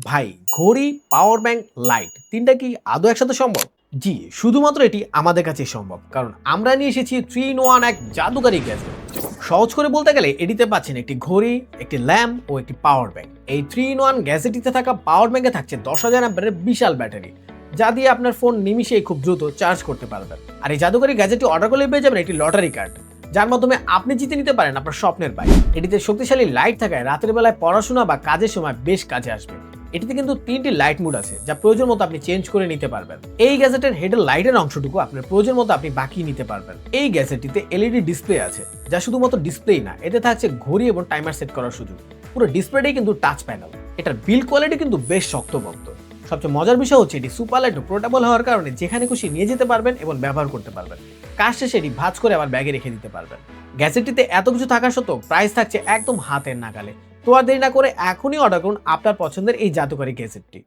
ভাই, ঘড়ি, power bank, light তিনটা কি আদৌ একসাথে সম্ভব? জি, শুধুমাত্র এটি আমাদের কাছেই সম্ভব, কারণ আমরা নিয়ে এসেছি 3 in 1 এক জাদুকারী গ্যাজেট। সহজ করে বলতে গেলে এটিতে পাচ্ছেন একটি ঘড়ি, একটি ল্যাম্প ও একটি পাওয়ার ব্যাংক। এই 3 in 1 গ্যাজেটটিতে থাকা পাওয়ার ব্যাংকে থাকছে 10,000 অ্যাম্পিয়ারের বিশাল ব্যাটারি, যা দিয়ে আপনার ফোন নিমিশেই খুব দ্রুত চার্জ করতে পারবেন। আর এই জাদুকারী গ্যাজেটটি অর্ডার করলে পেয়ে যাবেন একটি লটারি কার্ড, যার মাধ্যমে আপনি জিতে নিতে পারেন আপনার স্বপ্নের বাইক। এটিতে শক্তিশালী লাইট থাকায় রাতের বেলায় পড়াশোনা বা কাজের সময় বেশ কাজে আসবে। এটিতে কিন্তু 3টি লাইট মোড আছে, যা প্রয়োজন মতো আপনি চেঞ্জ করে নিতে পারবেন। এই গ্যাজেটের হেডের লাইটের অংশটুকু আপনার প্রয়োজন মতো আপনি বাকিয়ে নিতে পারবেন। এই গ্যাজেটটিতে এলইডি ডিসপ্লে আছে, যা শুধুমাত্র ডিসপ্লেই না, এতে থাকছে ঘড়ি এবং টাইমার সেট করার সুযোগ। পুরো ডিসপ্লেটাই কিন্তু টাচ প্যানেল। এটার বিল্ড কোয়ালিটি কিন্তু বেশ শক্তপোক্ত। সবচেয়ে মজার বিষয় হচ্ছে এটি সুপার লাইট ও পোর্টেবল হওয়ার কারণে যেখানে খুশি নিয়ে যেতে পারবেন এবং ব্যবহার করতে পারবেন। কাজ শেষে এটি ভাঁজ করে আবার ব্যাগে রেখে দিতে পারবেন। গ্যাজেটটিতে এত কিছু থাকা সত্ত্বেও প্রাইস থাকছে একদম হাতের নাগালে। তো আর দেরি না করে এখনই অর্ডার করুন আপনার পছন্দের এই জাদুকরী গ্যাজেটটি।